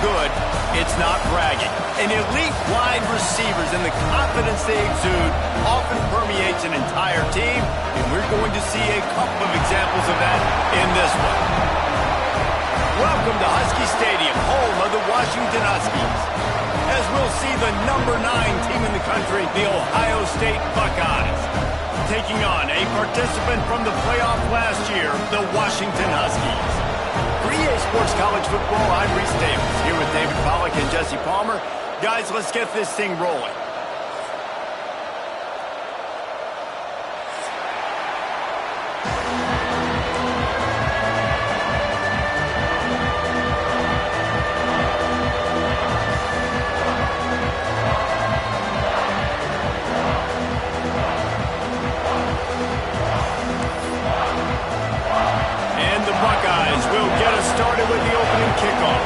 good, it's not bragging. And elite wide receivers and the confidence they exude often permeates an entire team, and we're going to see a couple of examples of that in this one. Welcome to Husky Stadium, home of the Washington Huskies, as we'll see the #9 team in the country, the Ohio State Buckeyes, taking on a participant from the playoff last year, the Washington Huskies. For EA Sports College Football, I'm Reese Davis, here with David Pollack and Jesse Palmer. Guys, let's get this thing rolling. Started with the opening kickoff.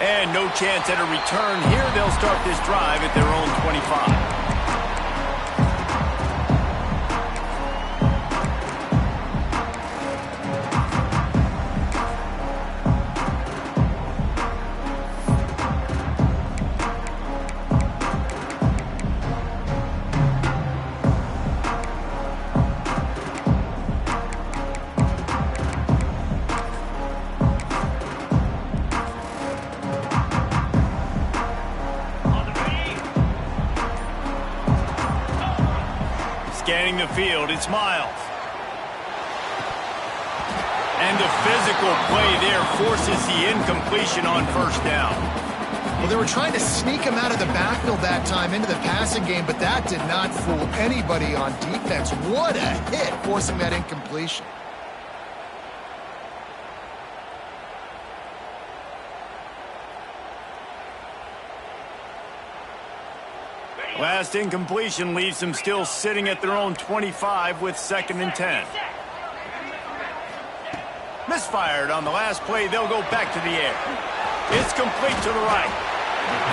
And no chance at a return here. They'll start this drive at their own 25. Scanning the field, it's Miles. And the physical play there forces the incompletion on first down. Well, they were trying to sneak him out of the backfield that time into the passing game, but that did not fool anybody on defense. What a hit, forcing that incompletion. Last incompletion leaves them still sitting at their own 25 with 2nd and 10. Misfired on the last play. They'll go back to the air. It's complete to the right.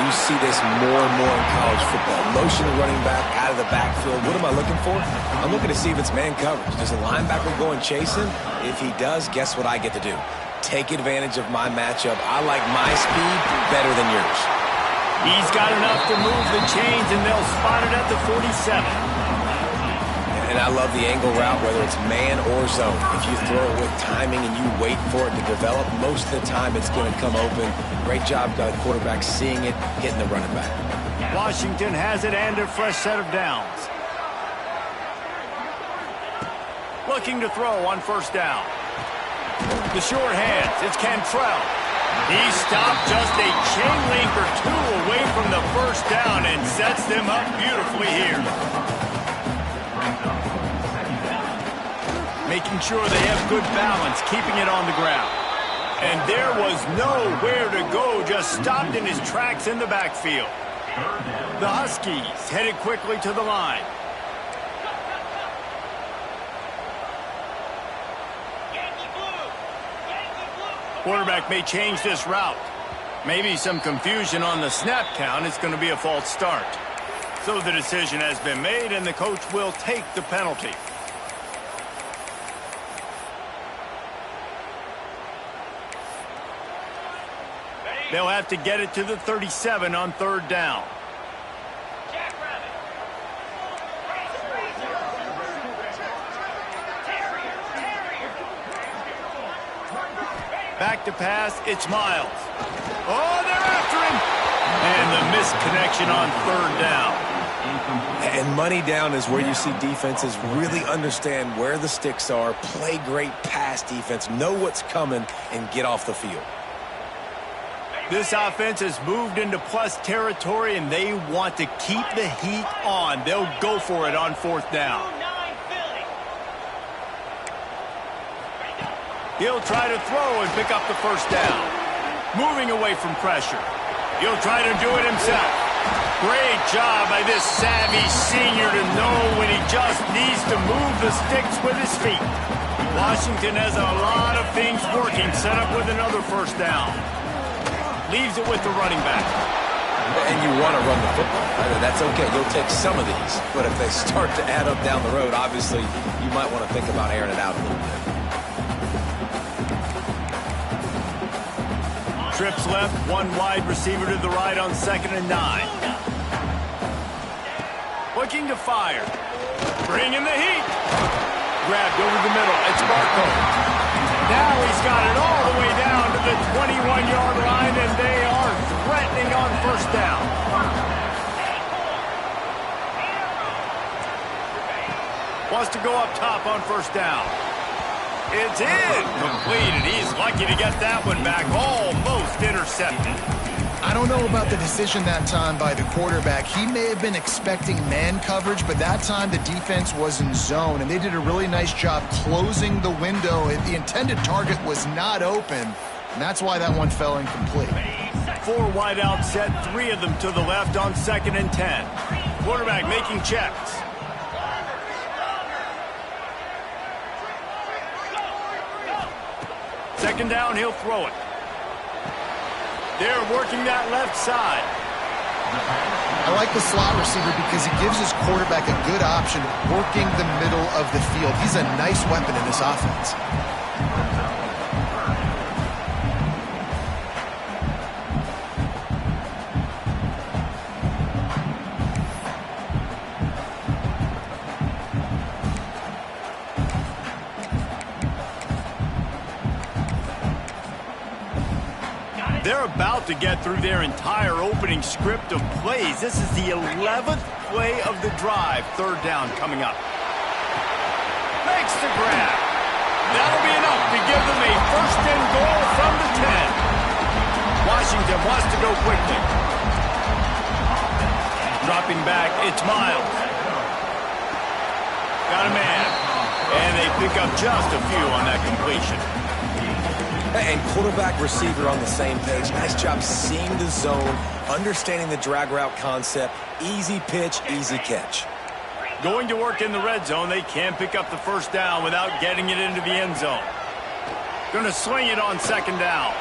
You see this more and more in college football. Motion running back out of the backfield. What am I looking for? I'm looking to see if it's man coverage. Does the linebacker go and chase him? If he does, guess what I get to do? Take advantage of my matchup. I like my speed better than yours. He's got enough to move the chains, and they'll spot it at the 47. And I love the angle route, whether it's man or zone. If you throw it with timing and you wait for it to develop, most of the time it's going to come open. Great job by the quarterback seeing it, hitting the running back. Washington has it and a fresh set of downs. Looking to throw on first down. The short hands, it's Cantrell. He stopped just a chain link or two away from the first down and sets them up beautifully here. Making sure they have good balance, keeping it on the ground. And there was nowhere to go, just stopped in his tracks in the backfield. The Huskies headed quickly to the line. Quarterback may change this route. Maybe some confusion on the snap count. It's going to be a false start. So the decision has been made, and the coach will take the penalty. They'll have to get it to the 37 on 3rd down. Back to pass, it's Miles. Oh, they're after him! And the misconnection on 3rd down. And money down is where you see defenses really understand where the sticks are, play great pass defense, know what's coming, and get off the field. This offense has moved into plus territory, and they want to keep the heat on. They'll go for it on 4th down. He'll try to throw and pick up the first down. Moving away from pressure. He'll try to do it himself. Great job by this savvy senior to know when he just needs to move the sticks with his feet. Washington has a lot of things working, set up with another first down. Leaves it with the running back. And you want to run the football. That's okay. You'll take some of these. But if they start to add up down the road, obviously, you might want to think about airing it out a little bit. Trips left, one wide receiver to the right on 2nd and 9. Looking to fire. Bring in the heat. Grabbed over the middle. It's Marco. Now he's got it all the way down to the 21-yard line, and they are threatening on 1st down. Wants to go up top on 1st down. It's incomplete, and he's lucky to get that one back. Almost intercepted. I don't know about the decision that time by the quarterback. He may have been expecting man coverage, but that time the defense was in zone, and they did a really nice job closing the window. The intended target was not open, and that's why that one fell incomplete. 4 wide out set, 3 of them to the left on 2nd and 10. Quarterback making checks. Second down, he'll throw it. They're working that left side. I like the slot receiver because he gives his quarterback a good option working the middle of the field. He's a nice weapon in this offense. They're about to get through their entire opening script of plays. This is the 11th play of the drive. 3rd down coming up. Makes the grab. That'll be enough to give them a 1st and goal from the 10. Washington wants to go quickly. Dropping back, it's Miles. Got a man. And they pick up just a few on that completion. And quarterback receiver on the same page. Nice job seeing the zone, understanding the drag route concept. Easy pitch, easy catch. Going to work in the red zone. They can't pick up the 1st down without getting it into the end zone. Going to swing it on 2nd down.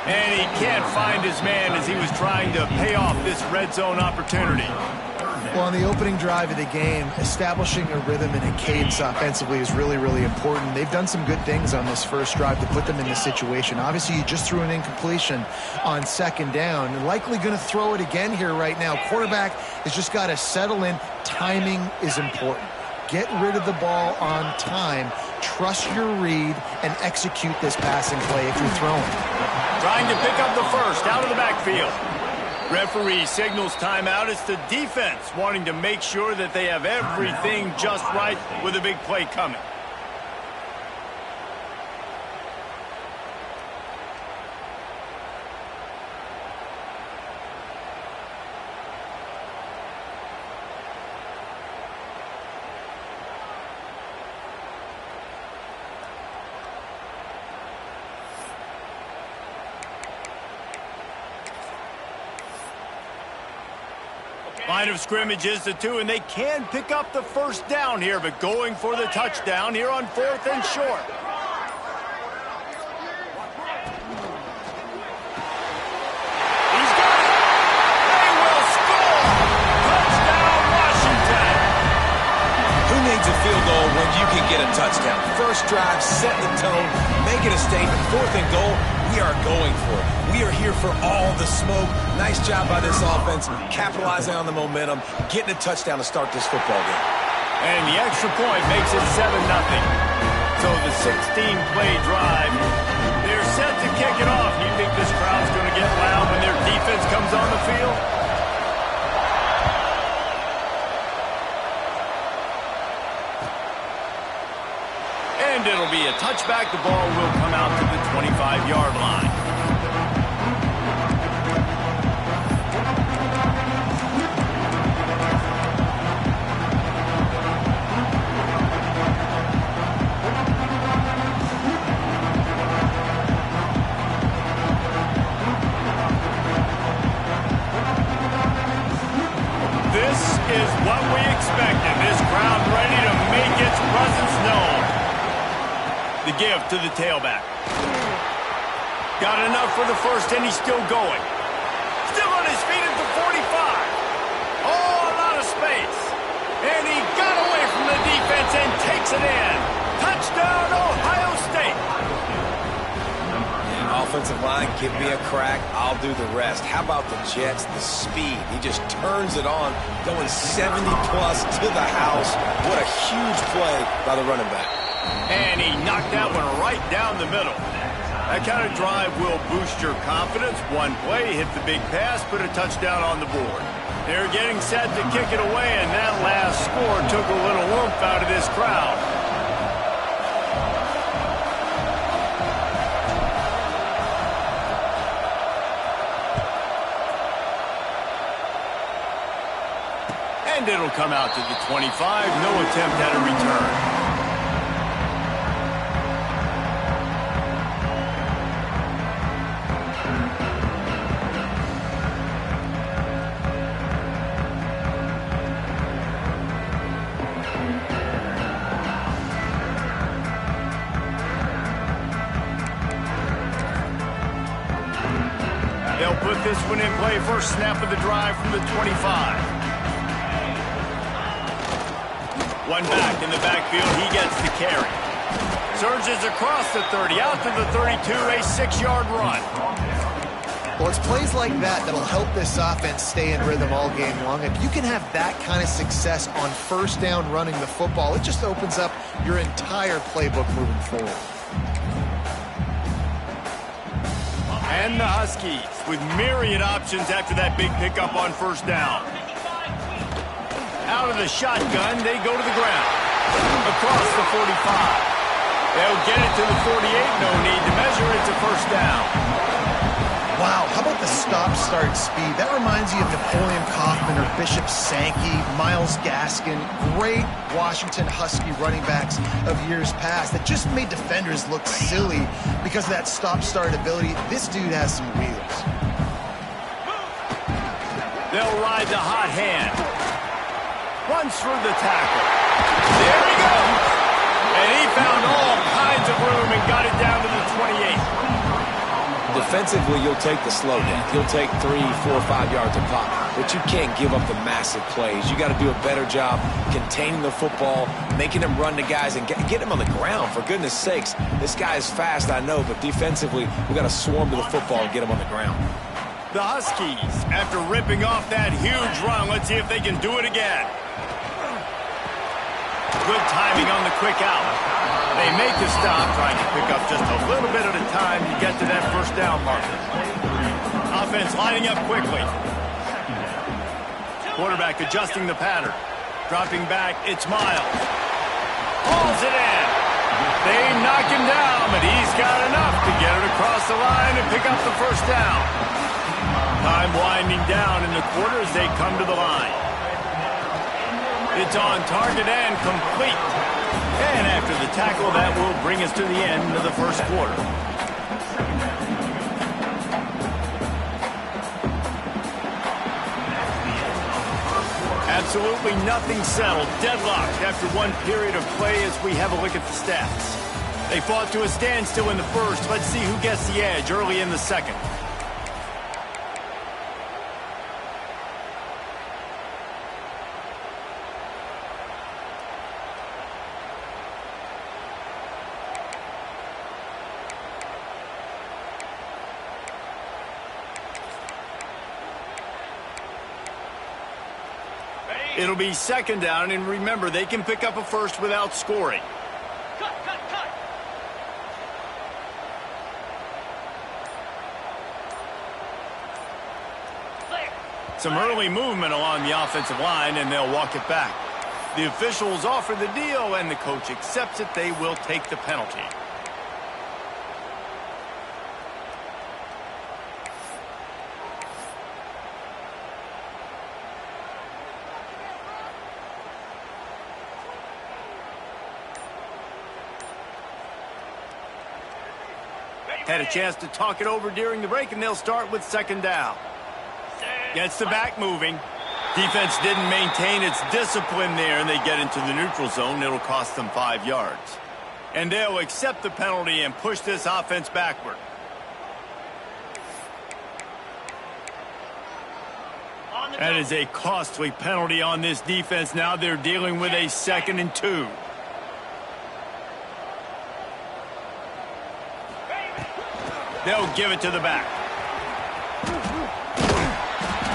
And he can't find his man as he was trying to pay off this red zone opportunity. Well, on the opening drive of the game, establishing a rhythm and a cadence offensively is really, really important. They've done some good things on this first drive to put them in this situation. Obviously, you just threw an incompletion on 2nd down. And likely going to throw it again here right now. Quarterback has just got to settle in. Timing is important. Get rid of the ball on time. Trust your read and execute this passing play if you're throwing. Trying to pick up the 1st out of the backfield. Referee signals timeout. It's the defense wanting to make sure that they have everything just right with a big play coming. Line of scrimmage is the 2, and they can pick up the 1st down here, but going for the touchdown here on 4th and short. He's got it. They will score. Touchdown, Washington. Who needs a field goal when you can get a touchdown? First drive, set the tone, make it a statement. 4th and goal, we are going for it. We are here for all the smoke. Nice job by this offense, capitalizing on the momentum, getting a touchdown to start this football game. And the extra point makes it 7-0. So the 16-play drive, they're set to kick it off. You think this crowd's going to get loud when their defense comes on the field? And it'll be a touchback. The ball will come out to the 25-yard line. This is what we expected. This crowd ready to make its presence known. The give to the tailback. Got enough for the 1st, and he's still going. Still on his feet. Takes it in. Touchdown, Ohio State. And offensive line, give me a crack. I'll do the rest. How about the Jets, the speed? He just turns it on, going 70-plus to the house. What a huge play by the running back. And he knocked that one right down the middle. That kind of drive will boost your confidence. One play, hit the big pass, put a touchdown on the board. They're getting set to kick it away, and that last score took a little oomph out of this crowd. And it'll come out to the 25. No attempt at a return. They'll put this one in play. First snap of the drive from the 25. One back in the backfield. He gets the carry. Surges across the 30, out to the 32, a 6-yard run. Well, it's plays like that that'll help this offense stay in rhythm all game long. If you can have that kind of success on first down running the football, it just opens up your entire playbook moving forward. And the Huskies with myriad options after that big pickup on first down. Out of the shotgun, they go to the ground. Across the 45. They'll get it to the 48. No need to measure it to first down. Wow, how about the stop-start speed? That reminds you of Napoleon Kaufman or Bishop Sankey, Myles Gaskin, great Washington Husky running backs of years past that just made defenders look silly because of that stop-start ability. This dude has some wheels. They'll ride the hot hand. Runs through the tackle. There he goes. And he found all kinds of room and got it down to the 28. Defensively, you'll take the slow down. You'll take 3, 4, 5 yards of pop, but you can't give up the massive plays. You got to do a better job containing the football, making them run to guys, and get them on the ground. For goodness sakes, this guy is fast, I know, but defensively, we got to swarm to the football and get him on the ground. The Huskies, after ripping off that huge run, let's see if they can do it again. Good timing on the quick out. They make the stop, trying to pick up just a little bit at a time to get to that first down marker. Offense lining up quickly. Quarterback adjusting the pattern. Dropping back, it's Miles. Hauls it in. They knock him down, but he's got enough to get it across the line and pick up the first down. Time winding down in the quarter as they come to the line. It's on target and complete. And after the tackle, that will bring us to the end of the first quarter. Absolutely nothing settled. Deadlocked after one period of play as we have a look at the stats. They fought to a standstill in the first. Let's see who gets the edge early in the second. It'll be second down, and remember, they can pick up a first without scoring. Cut. Some early movement along the offensive line, and they'll walk it back. The officials offer the deal, and the coach accepts it. They will take the penalty. Had a chance to talk it over during the break, and they'll start with second down. Gets the back moving. Defense didn't maintain its discipline there, and they get into the neutral zone. It'll cost them 5 yards. And they'll accept the penalty and push this offense backward. That is a costly penalty on this defense. Now they're dealing with a 2nd and 2. They'll give it to the back.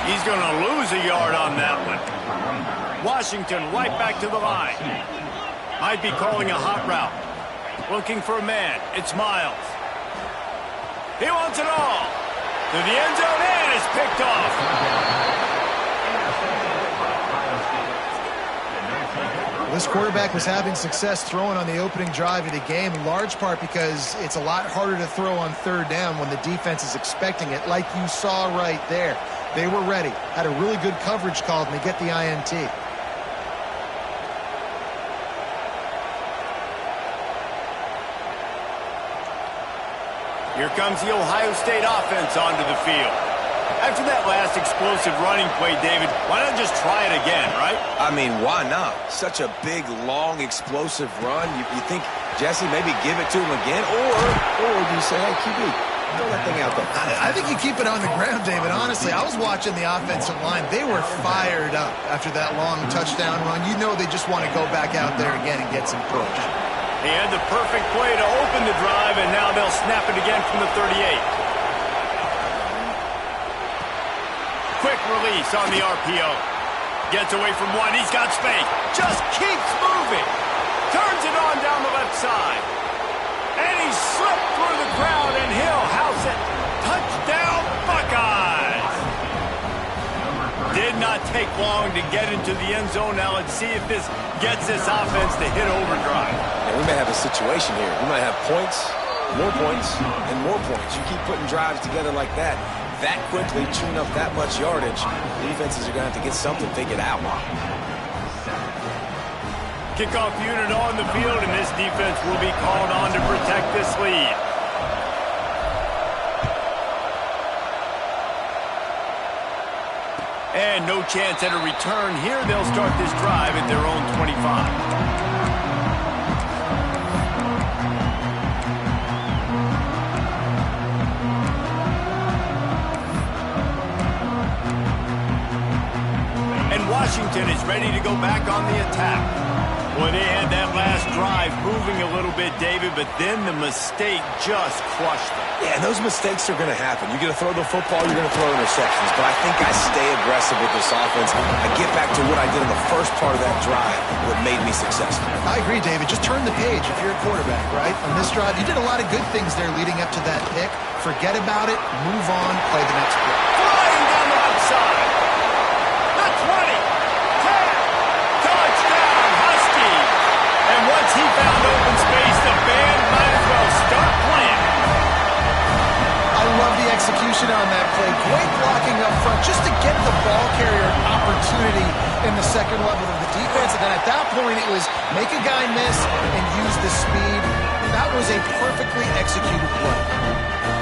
He's going to lose a yard on that one. Washington right back to the line. Might be calling a hot route. Looking for a man. It's Miles. He wants it all. To the end zone and it's picked off. This quarterback was having success throwing on the opening drive of the game, in large part because it's a lot harder to throw on third down when the defense is expecting it, like you saw right there. They were ready, had a really good coverage called, and they get the INT. Here comes the Ohio State offense onto the field. After that last explosive running play, David, why not just try it again, right? I mean, why not? Such a big, long, explosive run. You think, Jesse, maybe give it to him again? Or do you say, hey, QB, throw that thing out there? I think you keep it on the ground, David. Honestly, I was watching the offensive line. They were fired up after that long touchdown run. You know they just want to go back out there again and get some push. He had the perfect play to open the drive, and now they'll snap it again from the 38. Quick release on the RPO. Gets away from one. He's got space. Just keeps moving. Turns it on down the left side. And he slipped through the crowd, and he'll house it. Touchdown, Buckeyes! Did not take long to get into the end zone. Now let's see if this gets this offense to hit overdrive. And we may have a situation here. We might have points, and more points. You keep putting drives together like that quickly, chewing up that much yardage, defenses are going to have to get something figured out. Kickoff unit on the field, and this defense will be called on to protect this lead. And no chance at a return here. They'll start this drive at their own 25. Washington is ready to go back on the attack. Boy, they had that last drive moving a little bit, David, but then the mistake just crushed them. Yeah, and those mistakes are going to happen. You're going to throw the football, you're going to throw interceptions, but I think I stay aggressive with this offense. I get back to what I did in the first part of that drive, what made me successful. I agree, David. Just turn the page if you're a quarterback, right? On this drive, you did a lot of good things there leading up to that pick. Forget about it, move on, play the next play. Flying down the left side. The 20. And once he found open space, the band might as well start playing. I love the execution on that play. Great blocking up front just to get the ball carrier an opportunity in the second level of the defense. And then at that point, it was make a guy miss and use the speed. That was a perfectly executed play.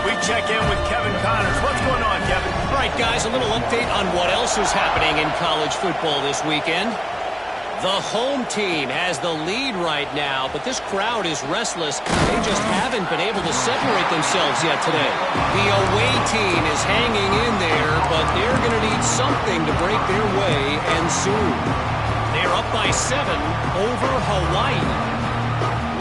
We check in with Kevin Connors. What's going on, Kevin? All right, guys, a little update on what else is happening in college football this weekend. The home team has the lead right now, but this crowd is restless. They just haven't been able to separate themselves yet today. The away team is hanging in there, but they're going to need something to break their way, and soon. They're up by 7 over Hawaii.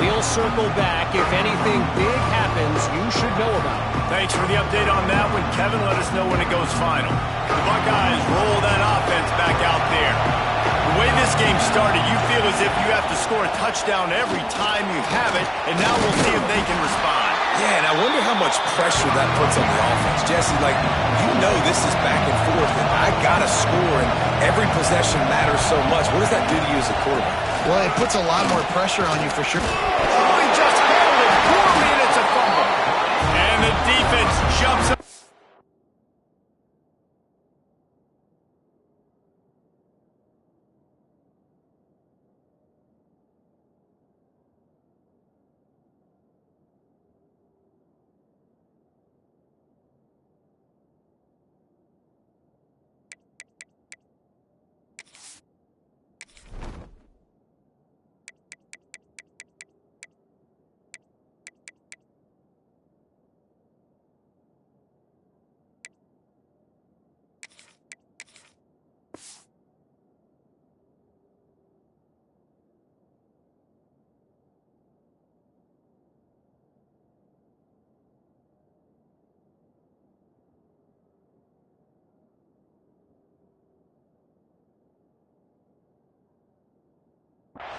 We'll circle back. If anything big happens, you should know about it. Thanks for the update on that one, Kevin. Let us know when it goes final. The Buckeyes roll that offense back out there. The way this game started, you feel as if you have to score a touchdown every time you have it, and now we'll see if they can respond. Yeah, and I wonder how much pressure that puts on the offense. Jesse, you know this is back and forth, and I got to score, and every possession matters so much. What does that do to you as a quarterback? Well, it puts a lot more pressure on you for sure. Oh, he just handled it poorly, and it's a fumble. And the defense jumps up.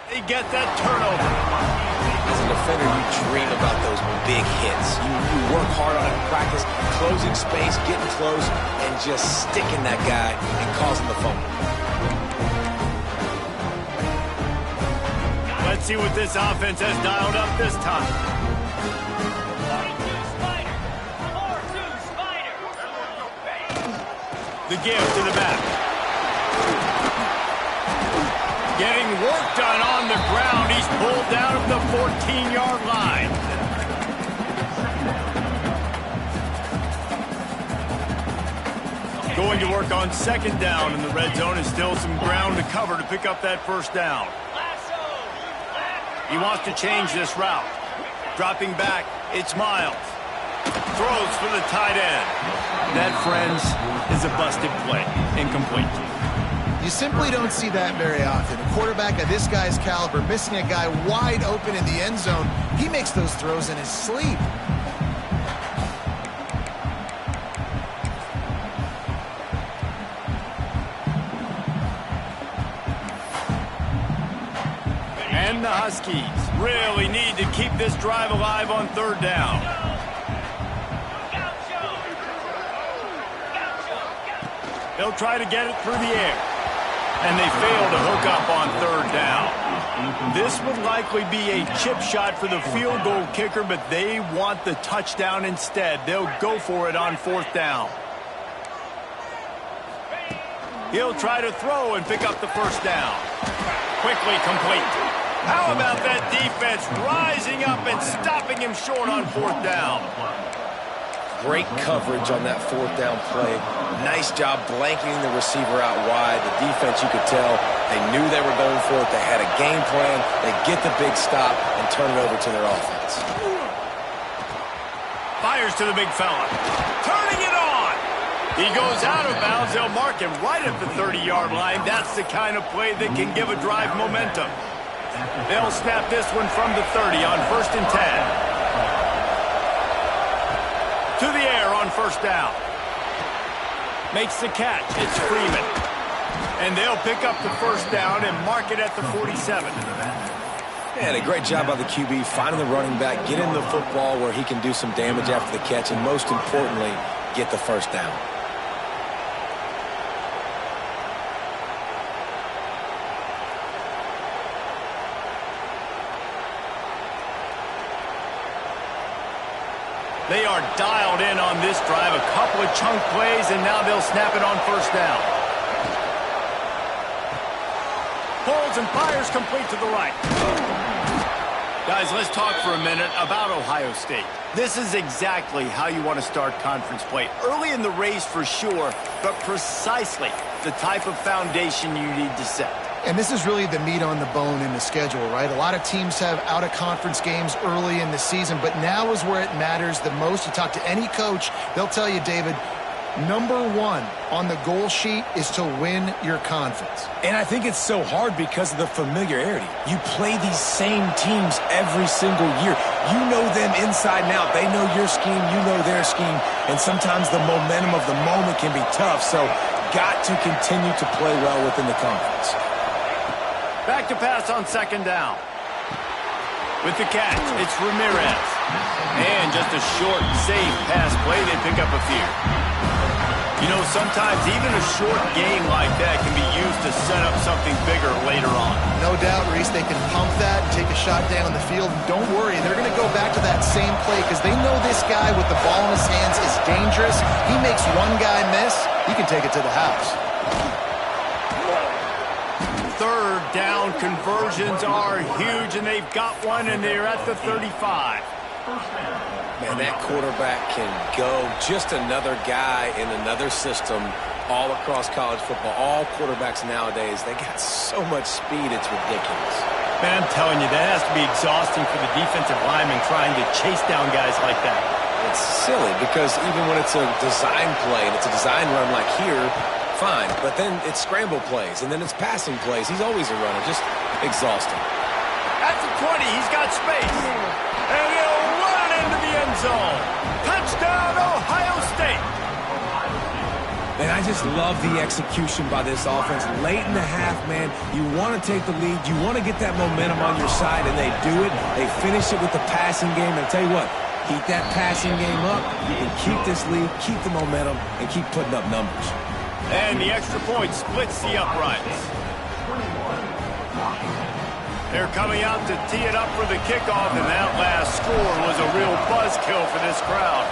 They get that turnover. As a defender, you dream about those big hits. You work hard on it in practice, closing space, getting close, and just sticking that guy and causing the fumble. Let's see what this offense has dialed up this time. 4-2 Spider. The give to the back. Getting work done on the ground. He's pulled down at the 14-yard line. Going to work on second down in the red zone, and still some ground to cover to pick up that first down. He wants to change this route. Dropping back, it's Miles. Throws for the tight end. That, friends, is a busted play. Incomplete. You simply don't see that very often. A quarterback of this guy's caliber missing a guy wide open in the end zone. He makes those throws in his sleep. And the Huskies really need to keep this drive alive on third down. They'll try to get it through the air. And they fail to hook up on third down. This would likely be a chip shot for the field goal kicker, but they want the touchdown instead. They'll go for it on fourth down. He'll try to throw and pick up the first down. Quickly complete. How about that defense rising up and stopping him short on fourth down? Great coverage on that fourth down play. Nice job blanketing the receiver out wide. The defense, you could tell, they knew they were going for it. They had a game plan. They get the big stop and turn it over to their offense. Fires to the big fella. Turning it on. He goes out of bounds. They'll mark him right at the 30-yard line. That's the kind of play that can give a drive momentum. They'll snap this one from the 30 on 1st and 10. To the air on first down. Makes the catch. It's Freeman. And they'll pick up the first down and mark it at the 47. And a great job by the QB finding the running back, getting the football where he can do some damage after the catch, and most importantly, get the first down. They are dialed in on this drive. A couple of chunk plays, and now they'll snap it on first down. Pulls and fires complete to the right. Guys, let's talk for a minute about Ohio State. This is exactly how you want to start conference play. Early in the race for sure, but precisely the type of foundation you need to set. And this is really the meat on the bone in the schedule, right? A lot of teams have out-of-conference games early in the season, but now is where it matters the most. You talk to any coach, they'll tell you, David, number one on the goal sheet is to win your conference. And I think it's so hard because of the familiarity. You play these same teams every single year. You know them inside and out. They know your scheme, you know their scheme, and sometimes the momentum of the moment can be tough, so got to continue to play well within the conference. Back to pass on second down. With the catch, it's Ramirez. And just a short, safe pass play, they pick up a few. You know, sometimes even a short game like that can be used to set up something bigger later on. No doubt, Reese, they can pump that and take a shot down the field. And don't worry, they're going to go back to that same play because they know this guy with the ball in his hands is dangerous. He makes one guy miss, he can take it to the house. Third down conversions are huge, and they've got one, and they're at the 35. Man, that quarterback can go. Just another guy in another system all across college football. All quarterbacks nowadays, they got so much speed, it's ridiculous. Man, I'm telling you, that has to be exhausting for the defensive lineman trying to chase down guys like that. It's silly because even when it's a design play and it's a design run like here, fine, but then it's scramble plays, and then it's passing plays. He's always a runner, just exhausting. At the 20, he's got space. And he'll run into the end zone. Touchdown, Ohio State. And I I just love the execution by this offense. Late in the half, man, you want to take the lead. You want to get that momentum on your side, and they do it. They finish it with the passing game. And I tell you what, keep that passing game up. You can keep this lead, keep the momentum, and keep putting up numbers. And the extra point splits the uprights. They're coming out to tee it up for the kickoff, and that last score was a real buzzkill for this crowd.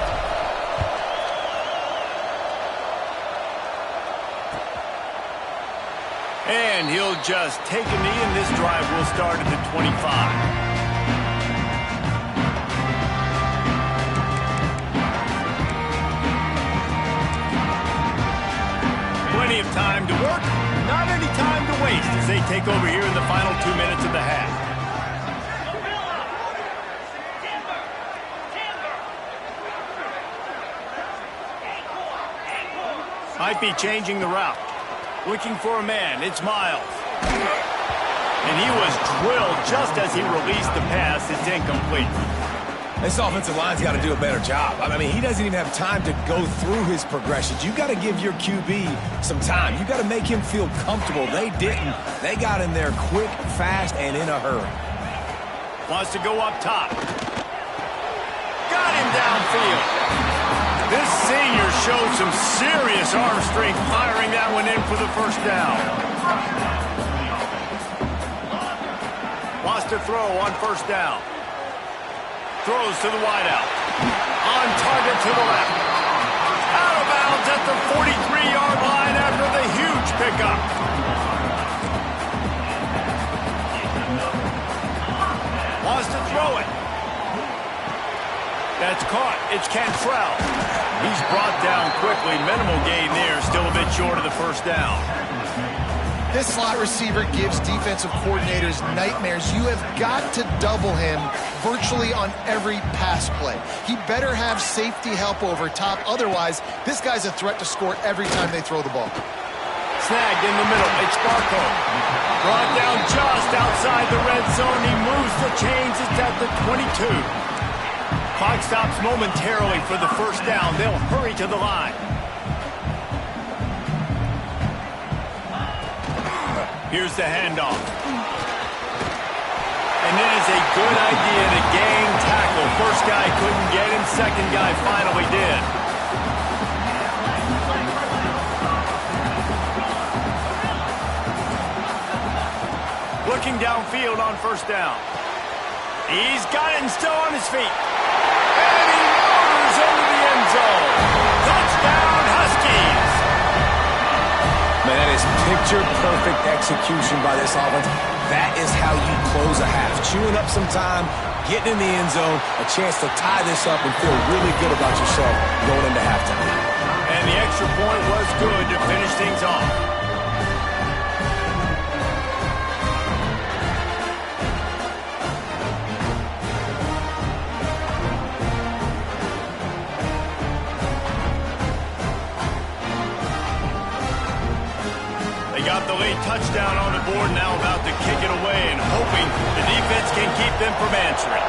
And he'll just take a knee, and this drive will start at the 25. Plenty of time to work, not any time to waste as they take over here in the final 2 minutes of the half. Might be changing the route. Looking for a man, it's Miles. And he was drilled just as he released the pass. It's incomplete. This offensive line's got to do a better job. I mean, he doesn't even have time to go through his progressions. You got to give your QB some time. You got to make him feel comfortable. They didn't. They got in there quick, fast, and in a hurry. Wants to go up top. Got him downfield. This senior showed some serious arm strength firing that one in for the first down. Wants to throw on first down. Throws to the wideout. On target to the left. Out of bounds at the 43-yard line after the huge pickup. Wants to throw it. That's caught. It's Cantrell. He's brought down quickly. Minimal gain there. Still a bit short of the first down. This slot receiver gives defensive coordinators nightmares. You have got to double him virtually on every pass play. He better have safety help over top. Otherwise, this guy's a threat to score every time they throw the ball. Snagged in the middle. It's Barco. Brought down just outside the red zone. He moves the chains. It's at the 22. Clock stops momentarily for the first down. They'll hurry to the line. Here's the handoff. And it is a good idea to gang tackle. First guy couldn't get him. Second guy finally did. Looking downfield on first down. He's got it and still on his feet. And he motors into the end zone. Touchdown, Huskies. Man, that is picture-perfect execution by this offense. That is how you close a half. Chewing up some time, getting in the end zone, a chance to tie this up and feel really good about yourself going into halftime. And the extra point was good to finish things off. Got the late touchdown on the board, now about to kick it away and hoping the defense can keep them from answering.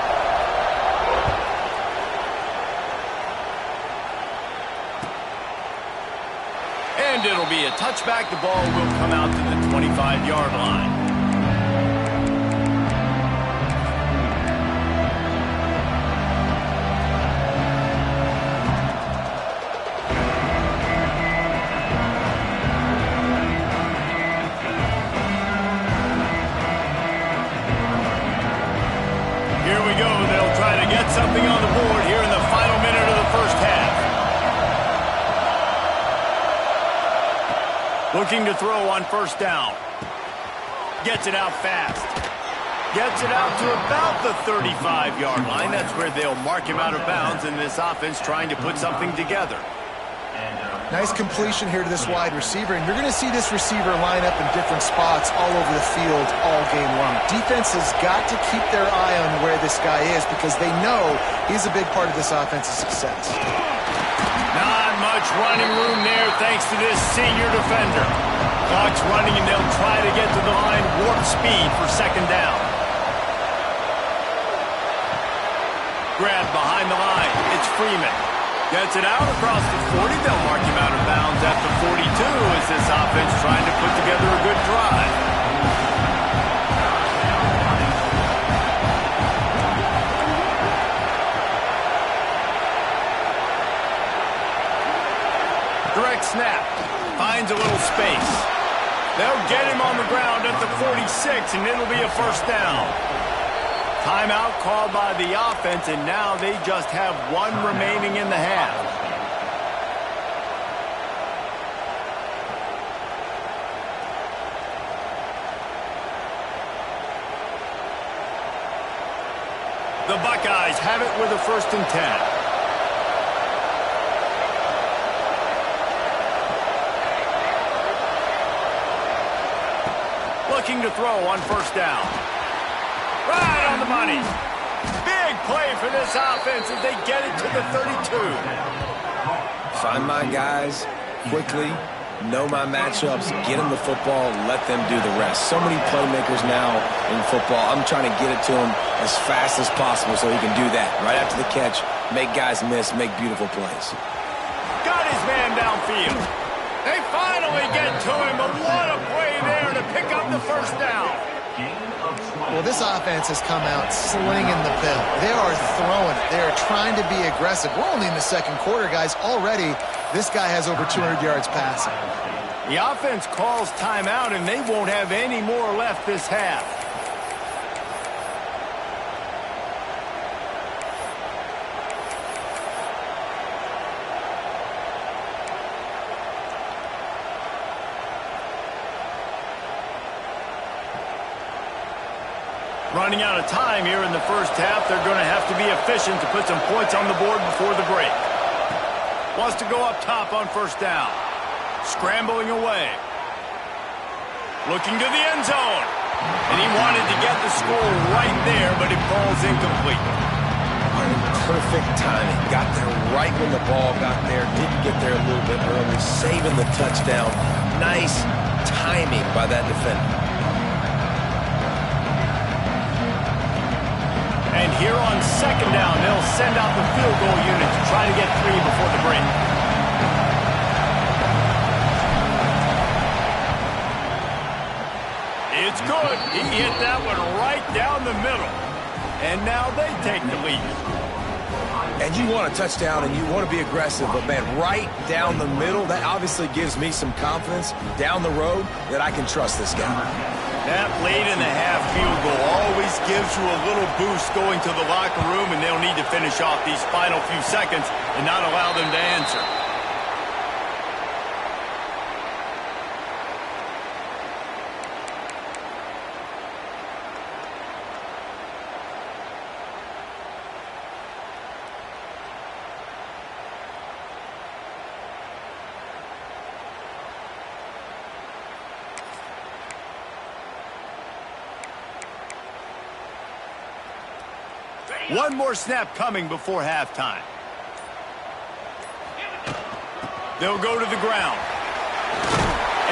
And it'll be a touchback. The ball will come out to the 25-yard line. Something on the board here in the final minute of the first half. Looking to throw on first down. Gets it out fast. Gets it out to about the 35-yard line. That's where they'll mark him out of bounds, and this offense trying to put something together. Nice completion here to this wide receiver, and you're going to see this receiver line up in different spots all over the field all game long. Defense has got to keep their eye on where this guy is because they know he's a big part of this offense's success. Not much running room there thanks to this senior defender. Clock's running, and they'll try to get to the line warp speed for second down. Grabbed behind the line. It's Freeman. Gets it out across the 40. They'll mark him out of bounds at the 42 as this offense trying to put together a good drive. Direct snap. Finds a little space. They'll get him on the ground at the 46, and it'll be a first down. Timeout called by the offense, and now they just have one remaining in the half. The Buckeyes have it with a 1st and 10. Looking to throw on 1st down. Right on the money. Big play for this offense as they get it to the 32. Find my guys quickly, know my matchups, get them the football, let them do the rest. So many playmakers now in football. I'm trying to get it to him as fast as possible so he can do that. Right after the catch, make guys miss, make beautiful plays. Got his man downfield. They finally get to him, but what a play there to pick up the 1st down. Well, this offense has come out slinging the pill. They are throwing it. They are trying to be aggressive. We're only in the 2nd quarter, guys. Already, this guy has over 200 yards passing. The offense calls timeout, and they won't have any more left this half. Running out of time here in the 1st half. They're going to have to be efficient to put some points on the board before the break. Wants to go up top on 1st down. Scrambling away. Looking to the end zone. And he wanted to get the score right there, but it falls incomplete. Perfect timing. Got there right when the ball got there. Didn't get there a little bit early. Saving the touchdown. Nice timing by that defender. And here on 2nd down, they'll send out the field goal unit to try to get 3 before the break. It's good. He hit that one right down the middle. And now they take the lead. And you want a touchdown and you want to be aggressive, but man, right down the middle, that obviously gives me some confidence down the road that I can trust this guy. That late in the half field goal always gives you a little boost going to the locker room, and they'll need to finish off these final few seconds and not allow them to answer. One more snap coming before halftime. They'll go to the ground.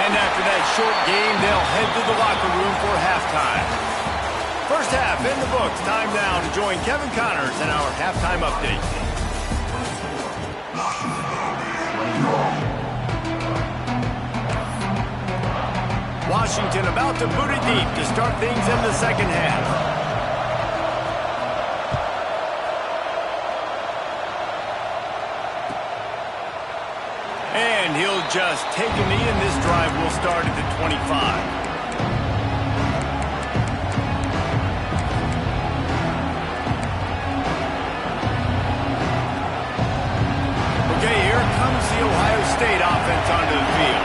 And after that short game, they'll head to the locker room for halftime. 1st half in the books. Time now to join Kevin Connors in our halftime update. Washington about to boot it deep to start things in the 2nd half. And he'll just take a knee, and this drive will start at the 25. Okay, here comes the Ohio State offense onto the field.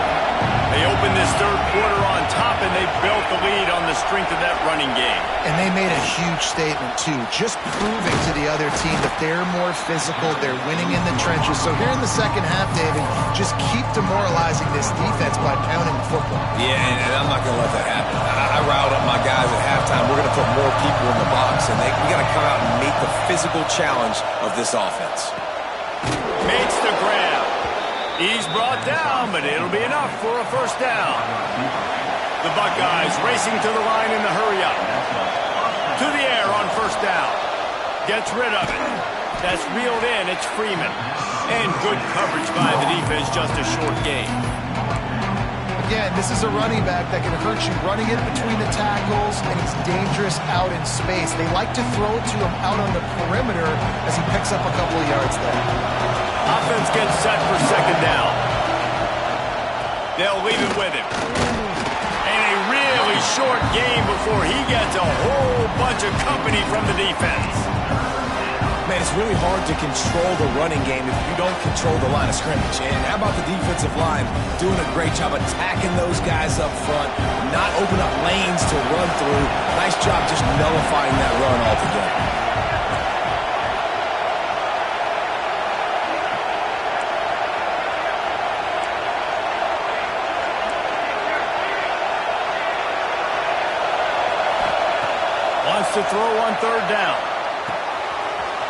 They open this 3rd quarter on top, and they built the lead on the strength of that running game. And they made a huge statement, too, just proving to the other team that they're more physical, they're winning in the trenches. So here in the 2nd half, David, just keep demoralizing this defense by pounding the football. Yeah, and I'm not going to let that happen. I riled up my guys at halftime. We're going to put more people in the box, and we got to come out and meet the physical challenge of this offense. Makes the grab. He's brought down, but it'll be enough for a 1st down. The Buckeyes racing to the line in the hurry up. To the air on 1st down. Gets rid of it. That's reeled in. It's Freeman. And good coverage by the defense, just a short gain. Again, this is a running back that can hurt you running it between the tackles, and he's dangerous out in space. They like to throw it to him out on the perimeter as he picks up a couple of yards there. Offense gets set for second down. They'll leave it with him. And a really short game before he gets a whole bunch of company from the defense. Man, it's really hard to control the running game if you don't control the line of scrimmage. And how about the defensive line doing a great job attacking those guys up front, not open up lanes to run through. Nice job just nullifying that run altogether. Wants to throw on third down.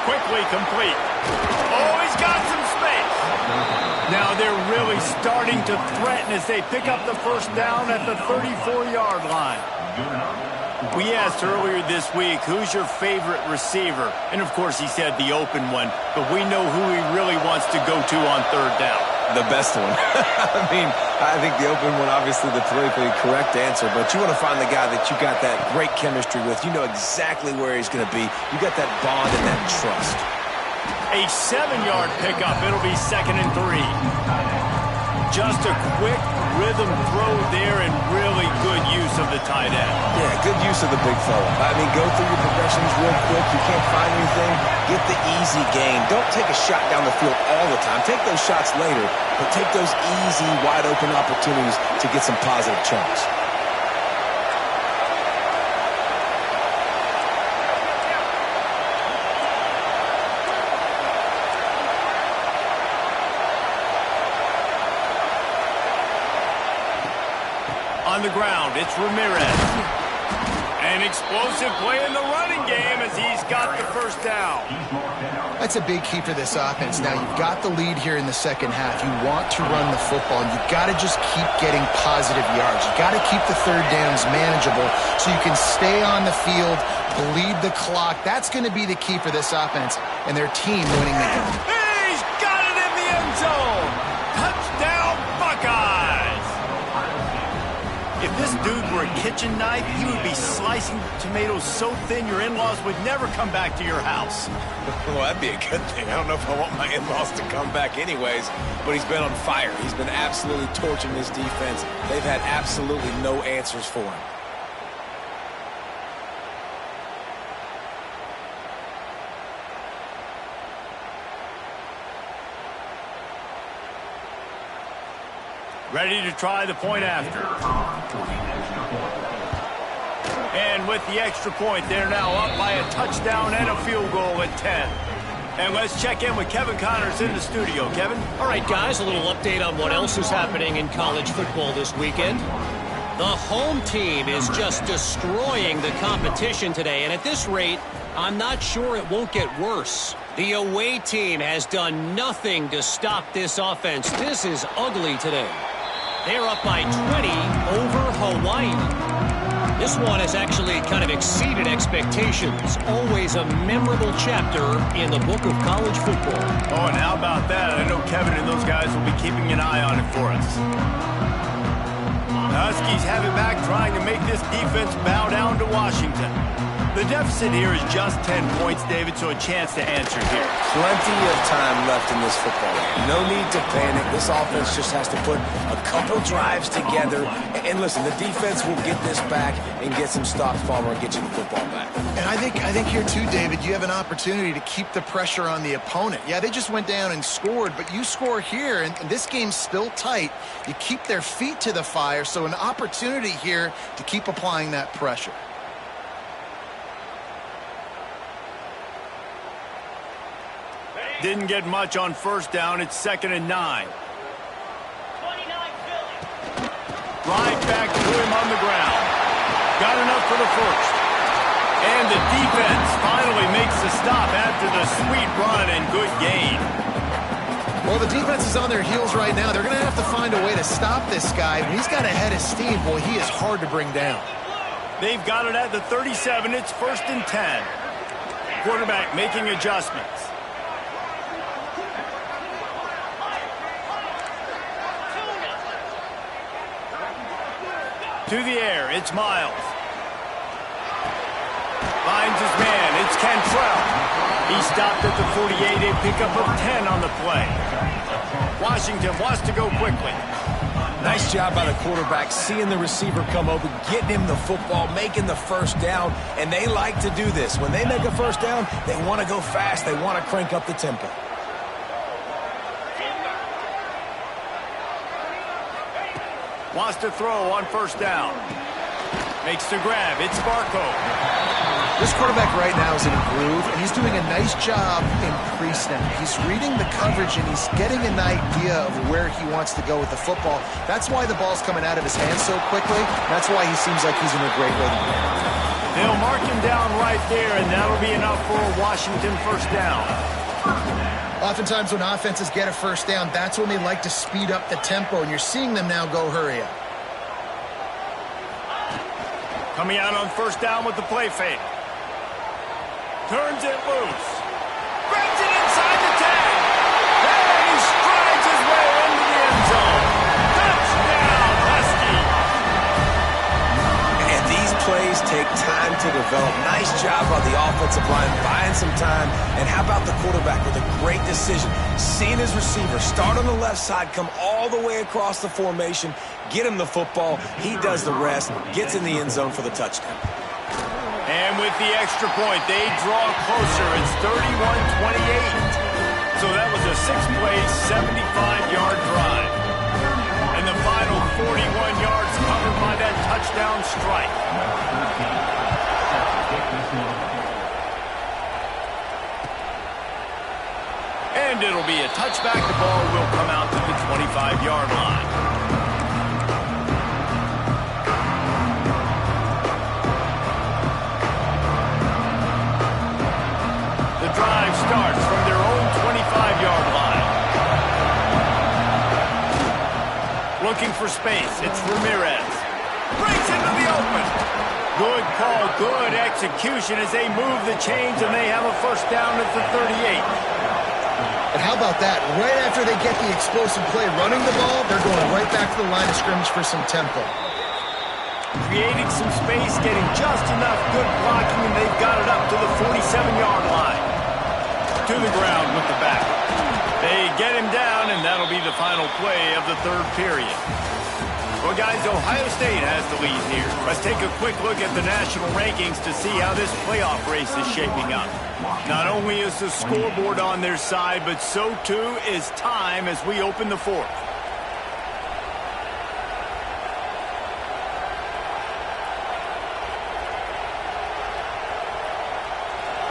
Quickly complete. Oh, he's got some space. Now they're really starting to threaten as they pick up the first down at the 34-yard line. We asked earlier this week, who's your favorite receiver? And, of course, he said the open one. But we know who he really wants to go to on third down. The best one. I think the open one, obviously the politically correct answer, but you want to find the guy that you got that great chemistry with. You know exactly where he's going to be. You got that bond and that trust. A 7-yard pickup. It'll be 2nd and 3. Just a quick rhythm throw there and really good use of the tight end. Yeah, good use of the big fella. I mean, go through your progressions real quick. You can't find anything. Get the easy gain. Don't take a shot down the field all the time. Take those shots later, but take those easy, wide-open opportunities to get some positive chunks. On the ground, it's Ramirez. An explosive play in the running game as he's got the first down. That's a big key for this offense. Now, you've got the lead here in the second half. You want to run the football, and you've got to just keep getting positive yards. You've got to keep the third downs manageable so you can stay on the field, bleed the clock. That's going to be the key for this offense and their team winning the game. He's got it in the end zone. Touchdown, Buckeyes. If this dude were a kitchen knife, he would be slicing tomatoes so thin your in-laws would never come back to your house. Well, that'd be a good thing. I don't know if I want my in-laws to come back anyways, but he's been on fire. He's been absolutely torching this defense. They've had absolutely no answers for him. Ready to try the point after. And with the extra point, they're now up by a touchdown and a field goal at 10. And let's check in with Kevin Connors in the studio. Kevin? All right, guys, a little update on what else is happening in college football this weekend. The home team is just destroying the competition today, and at this rate, I'm not sure it won't get worse. The away team has done nothing to stop this offense. This is ugly today. They're up by 20 over Hawaii. This one has actually kind of exceeded expectations. Always a memorable chapter in the book of college football. Oh, and how about that? I know Kevin and those guys will be keeping an eye on it for us. The Huskies have it back, trying to make this defense bow down to Washington. The deficit here is just 10 points, David, so a chance to answer here. Plenty of time left in this football game. No need to panic. This offense just has to put a couple drives together. And listen, the defense will get this back and get some stops, Palmer, and get you the football back. And I think here too, David, you have an opportunity to keep the pressure on the opponent. Yeah, they just went down and scored, but you score here, and this game's still tight. You keep their feet to the fire, so an opportunity here to keep applying that pressure. Didn't get much on first down. It's 2nd and 9. Right back to him on the ground. Got enough for the first. And the defense finally makes the stop after the sweet run and good gain. Well, the defense is on their heels right now. They're going to have to find a way to stop this guy. When he's got a head of steam, boy, he is hard to bring down. They've got it at the 37. It's 1st and 10. Quarterback making adjustments. To the air, it's Miles. Finds his man, it's Cantrell. He stopped at the 48, a pickup of 10 on the play. Washington wants to go quickly. Nice job by the quarterback, seeing the receiver come open, getting him the football, making the first down, and they like to do this. When they make a first down, they want to go fast. They want to crank up the tempo. Wants to throw on first down. Makes the grab. It's Barco. This quarterback right now is in a groove, and he's doing a nice job in pre-snap. He's reading the coverage, and he's getting an idea of where he wants to go with the football. That's why the ball's coming out of his hands so quickly. That's why he seems like he's in a great rhythm. They'll mark him down right there, and that'll be enough for a Washington first down. Oftentimes when offenses get a first down, that's when they like to speed up the tempo, and you're seeing them now go hurry up. Coming out on first down with the play fake. Turns it loose. Grabs it inside the 10. And he strides his way into the end zone. Touchdown, Husky. And these plays take time to develop. Nice job on the offensive line, buying some time. And how about the quarterback with a great decision? Seeing his receiver start on the left side, come all the way across the formation, get him the football. He does the rest, gets in the end zone for the touchdown. And with the extra point, they draw closer. It's 31-28. So that was a 6-play, 75-yard drive. And the final 41 yards covered by that touchdown strike. And it'll be a touchback. The ball will come out to the 25-yard line. Drive starts from their own 25-yard line. Looking for space. It's Ramirez. Breaks into the open. Good call, good execution as they move the chains and they have a first down at the 38. And how about that? Right after they get the explosive play running the ball, they're going right back to the line of scrimmage for some tempo. Creating some space, getting just enough good blocking, and they've got it up to the 47-yard line. To the ground with the back. They get him down, and that'll be the final play of the third period. Well, guys, Ohio State has the lead here. Let's take a quick look at the national rankings to see how this playoff race is shaping up. Not only is the scoreboard on their side, but so too is time as we open the fourth.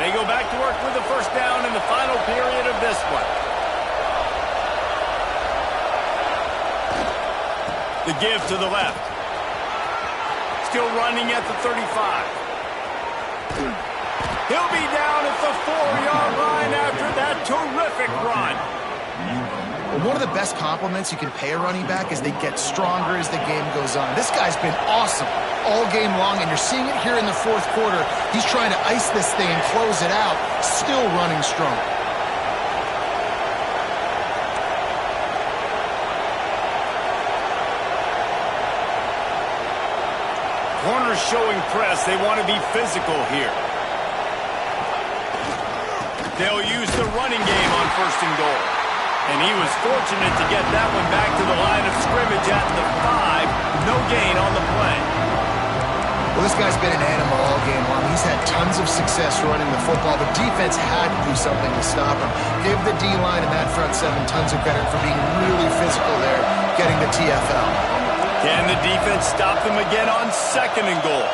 They go back to work with the first down in the final period of this one. The give to the left. Still running at the 35. He'll be down at the 4-yard line after that terrific run. Well, one of the best compliments you can pay a running back is they get stronger as the game goes on. This guy's been awesome all game long, and you're seeing it here in the fourth quarter. He's trying to ice this thing and close it out, still running strong. Corners showing press. They want to be physical here. They'll use the running game on first and goal. And he was fortunate to get that one back to the line of scrimmage at the 5. No gain on the play. Well, this guy's been an animal all game long. He's had tons of success running the football. The defense had to do something to stop him. Give the D-line and that front seven tons of credit for being really physical there, getting the TFL. Can the defense stop them again on second and goal?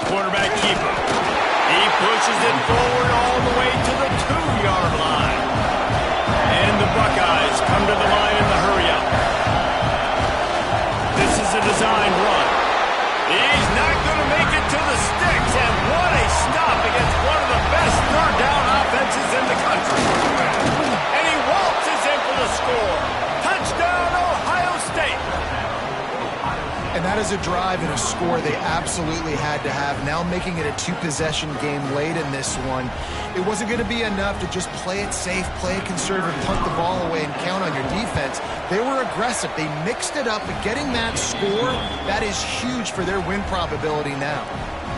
Quarterback keeper. He pushes it forward all the way to the 2-yard line. And the Buckeyes come to the line in the hurry-up. This is a designed run. He's not going to make it to the sticks, and what a stop against one of the best third-down offenses in the country. And he waltzes in for the score. Touchdown, Ohio State. And that is a drive and a score they absolutely had to have. Now making it a two-possession game late in this one. It wasn't going to be enough to just play it safe, play it conservative, punt the ball away, and count on your defense. They were aggressive. They mixed it up, but getting that score, that is huge for their win probability now.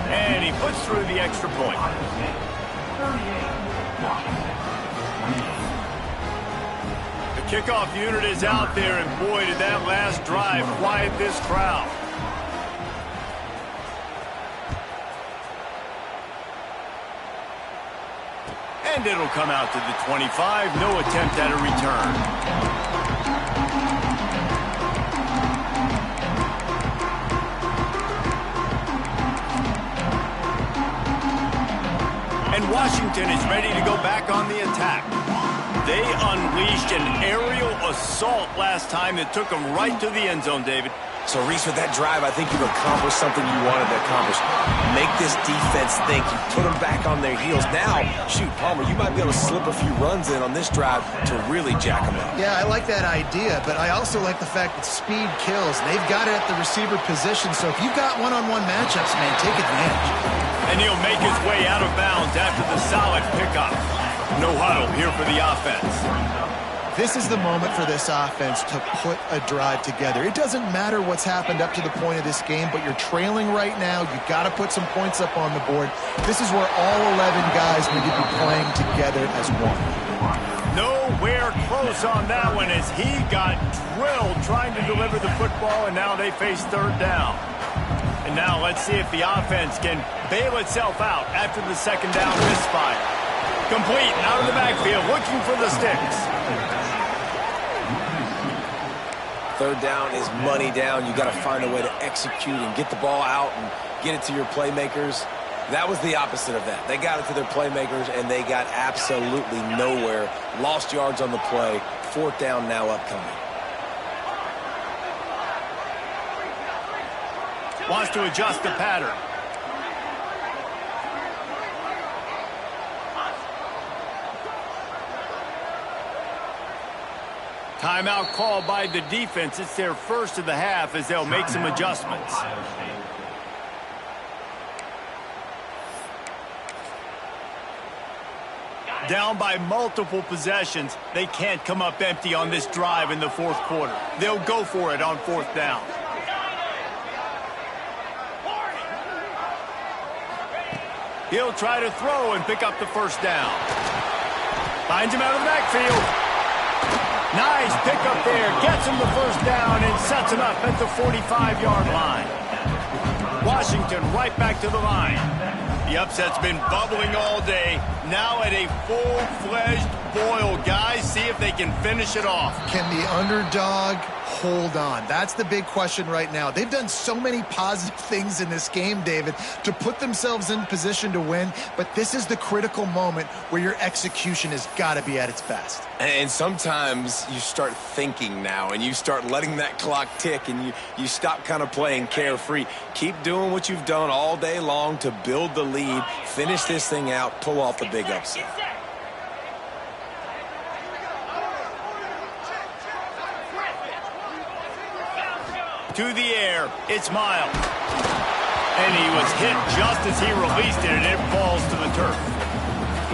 And he puts through the extra point. The kickoff unit is out there, and boy, did that last drive quiet this crowd. And it'll come out to the 25. No attempt at a return. And Washington is ready to go back on the attack. They unleashed an aerial assault last time that took them right to the end zone, David. So, Reese, with that drive, I think you've accomplished something you wanted to accomplish. Make this defense think. You put them back on their heels. Now, shoot, Palmer, you might be able to slip a few runs in on this drive to really jack them up. Yeah, I like that idea, but I also like the fact that speed kills. They've got it at the receiver position, so if you've got one-on-one matchups, man, take advantage. And he'll make his way out of bounds after the solid pickup. No huddle here for the offense. This is the moment for this offense to put a drive together. It doesn't matter what's happened up to the point of this game, but you're trailing right now. You've got to put some points up on the board. This is where all 11 guys need to be playing together as one. Nowhere close on that one as he got drilled trying to deliver the football, and now they face third down. And now let's see if the offense can bail itself out after the second down misfire. Complete out of the backfield, looking for the sticks. Third down is money down. You got to find a way to execute and get the ball out and get it to your playmakers. That was the opposite of that. They got it to their playmakers, and they got absolutely nowhere. Lost yards on the play. Fourth down now upcoming. Wants to adjust the pattern. Timeout called by the defense. It's their first of the half as they'll make some adjustments. Down by multiple possessions. They can't come up empty on this drive in the fourth quarter. They'll go for it on fourth down. He'll try to throw and pick up the first down. Finds him out of the backfield. Nice pickup there. Gets him the first down and sets him up at the 45-yard line. Washington right back to the line. The upset's been bubbling all day. Now at a full-fledged boil. Guys, see if they can finish it off. Can the underdog hold on? That's the big question right now. They've done so many positive things in this game, David, to put themselves in position to win, but this is the critical moment where your execution has got to be at its best. And sometimes you start thinking now, and you start letting that clock tick, and you stop kind of playing carefree. Keep doing what you've done all day long to build the lead, finish this thing out, pull off the big upset. To the air, it's Miles. And he was hit just as he released it, and it falls to the turf.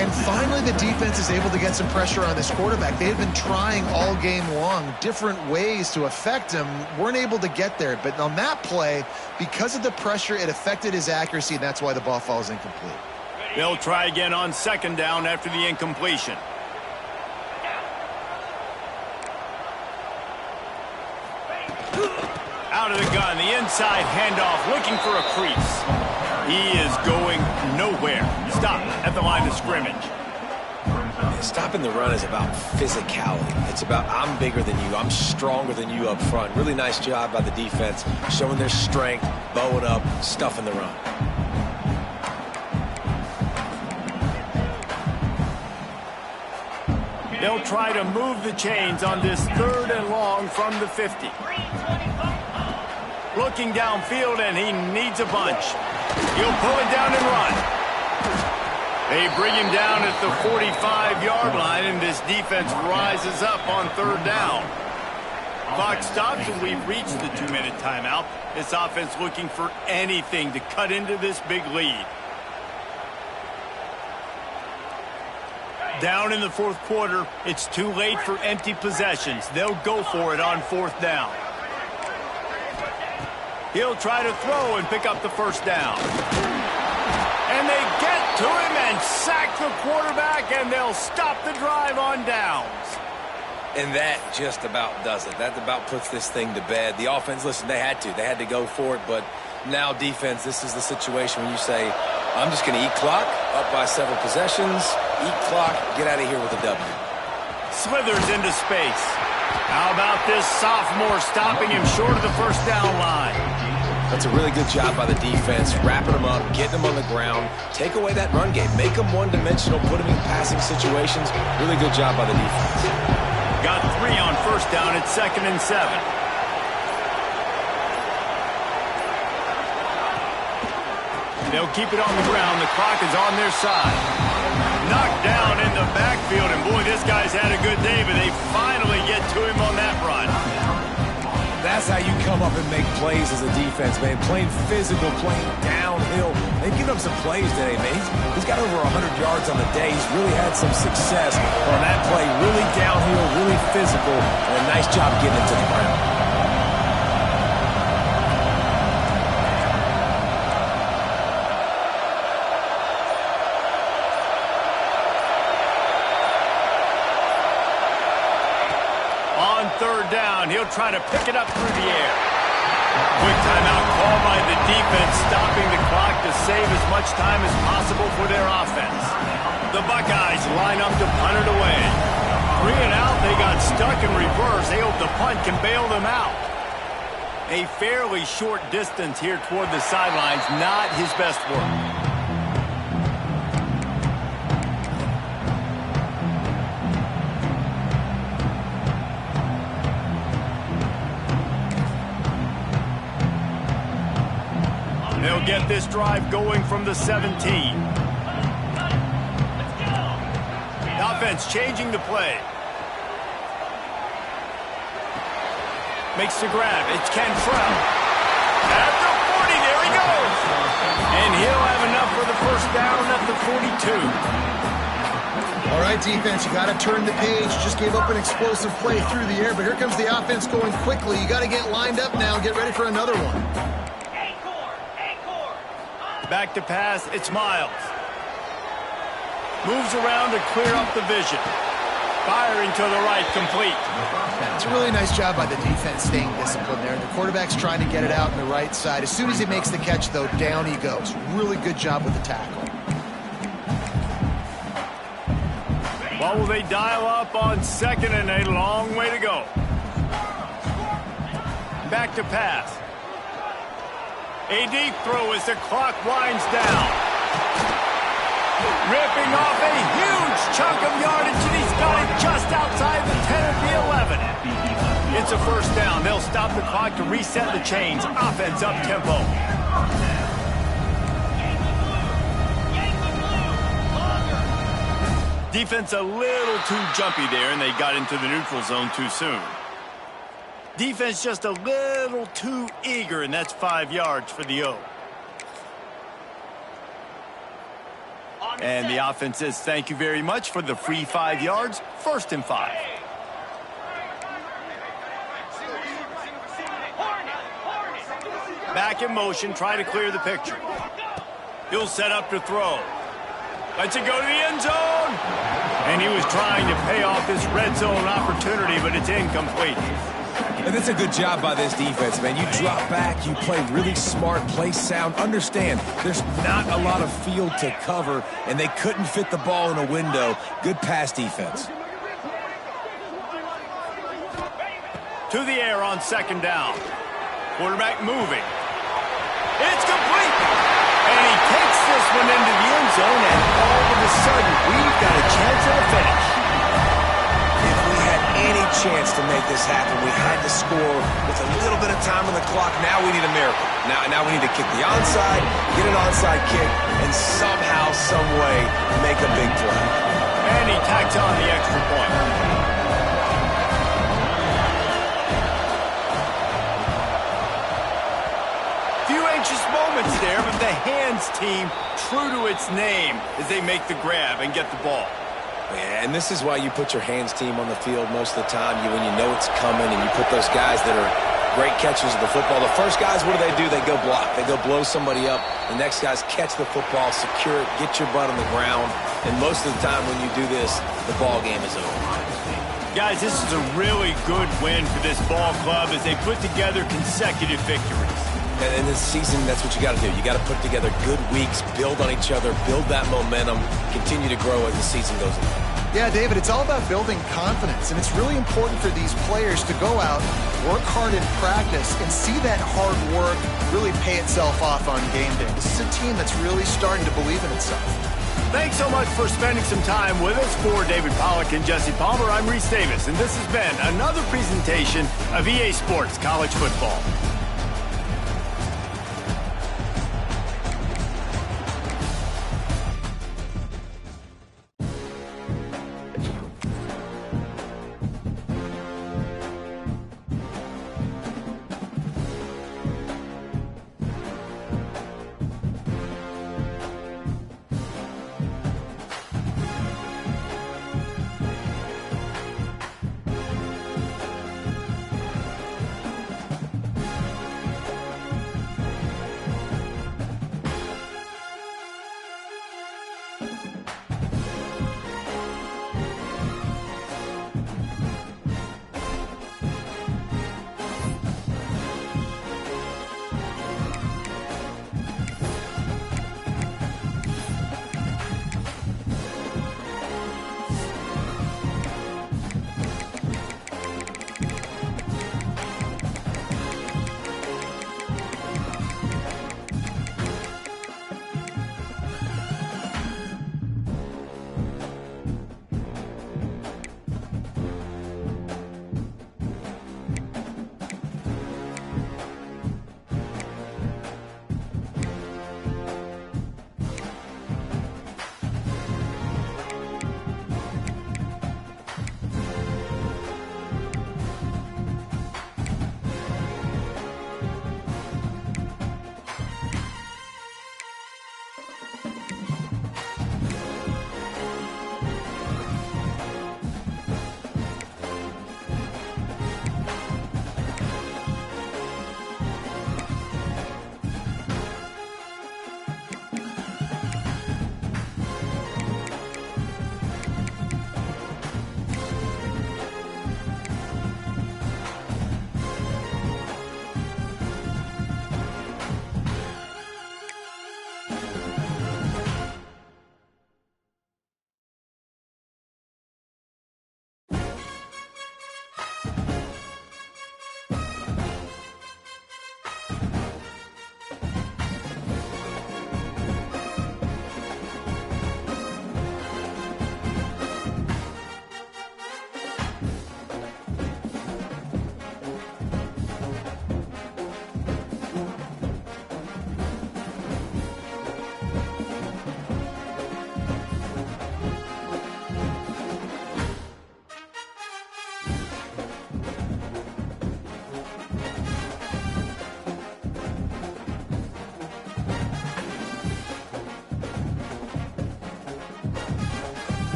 And finally, the defense is able to get some pressure on this quarterback. They had been trying all game long different ways to affect him. Weren't able to get there. But on that play, because of the pressure, it affected his accuracy, and that's why the ball falls incomplete. They'll try again on second down after the incompletion. Out of the gun, the inside handoff, looking for a crease. He is going nowhere. Stop at the line of scrimmage. Stopping the run is about physicality. It's about I'm bigger than you, I'm stronger than you up front. Really nice job by the defense, showing their strength, bowing up, stuffing the run. They'll try to move the chains on this third and long from the 50. Looking downfield, and he needs a bunch. He'll pull it down and run. They bring him down at the 45-yard line, and this defense rises up on third down. Clock stops, and we've reached the 2-minute timeout. This offense looking for anything to cut into this big lead. Down in the fourth quarter, it's too late for empty possessions. They'll go for it on fourth down. He'll try to throw and pick up the first down. And they get to him and sack the quarterback, and they'll stop the drive on downs. And that just about does it. That about puts this thing to bed. The offense, listen, they had to go for it, but now defense, this is the situation where you say, I'm just going to eat clock, up by several possessions, eat clock, get out of here with a W. Slithers into space. How about this sophomore stopping him short of the first down line? That's a really good job by the defense, wrapping them up, getting them on the ground, take away that run game, make them one-dimensional, put them in passing situations. Really good job by the defense. Got 3 on first down at 2nd and 7. They'll keep it on the ground. The clock is on their side. Knocked down in the backfield, and boy, this guy's had a good day, but they finally get to him on that run. That's how you come up and make plays as a defense, man. Playing physical, playing downhill. They've given up some plays today, man. He's got over 100 yards on the day. He's really had some success on that play. Really downhill, really physical, and a nice job getting it to the ground. Third down, he'll try to pick it up through the air. Quick timeout call by the defense, stopping the clock to save as much time as possible for their offense. The Buckeyes line up to punt it away. 3 and out, they got stuck in reverse. They hope the punt can bail them out. A fairly short distance here toward the sidelines, not his best work. They'll get this drive going from the 17. The offense changing the play. Makes the grab. It's Cantrell. At the 40, there he goes. And he'll have enough for the first down at the 42. All right, defense, you got to turn the page. Just gave up an explosive play through the air, but here comes the offense going quickly. You got to get lined up now. Get ready for another one. Back to pass, it's Miles. Moves around to clear up the vision. Firing to the right, complete. It's a really nice job by the defense staying disciplined there. The quarterback's trying to get it out on the right side. As soon as he makes the catch, though, down he goes. Really good job with the tackle. Well, will they dial up on 2nd and a long way to go? Back to pass. A deep throw as the clock winds down. Ripping off a huge chunk of yardage, and he's got it just outside the 10 of the 11. It's a first down. They'll stop the clock to reset the chains. Offense up tempo. Defense a little too jumpy there, and they got into the neutral zone too soon. Defense just a little too eager, and that's 5 yards for the O. And the offense says thank you very much for the free 5 yards. 1st and 5. Back in motion, try to clear the picture. He'll set up to throw. Lets it go to the end zone. And he was trying to pay off this red zone opportunity, but it's incomplete. And that's a good job by this defense, man. You drop back, you play really smart, play sound. Understand, there's not a lot of field to cover, and they couldn't fit the ball in a window. Good pass defense. To the air on 2nd down. Quarterback moving. It's complete. And he takes this one into the end zone, and all of a sudden, we've got a chance at a finish. If we had any chance to make this happen, we had to score with a little bit of time on the clock. Now we need a miracle. Now we need to kick the onside, get an onside kick, and somehow, some way, make a big play. And he tacks on the extra point. offense there, but the hands team true to its name as they make the grab and get the ball. Yeah, and this is why you put your hands team on the field most of the time. When you know it's coming, and you put those guys that are great catchers of the football. The first guys, what do? They go block. They go blow somebody up. The next guys catch the football, secure it, get your butt on the ground. And most of the time when you do this, the ball game is over. Guys, this is a really good win for this ball club as they put together consecutive victories. And in this season, that's what you got to do. You got to put together good weeks, build on each other, build that momentum, continue to grow as the season goes on. Yeah, David, it's all about building confidence, and it's really important for these players to go out, work hard in practice, and see that hard work really pay itself off on game day. This is a team that's really starting to believe in itself. Thanks so much for spending some time with us. For David Pollack and Jesse Palmer, I'm Reese Davis, and this has been another presentation of EA Sports College Football.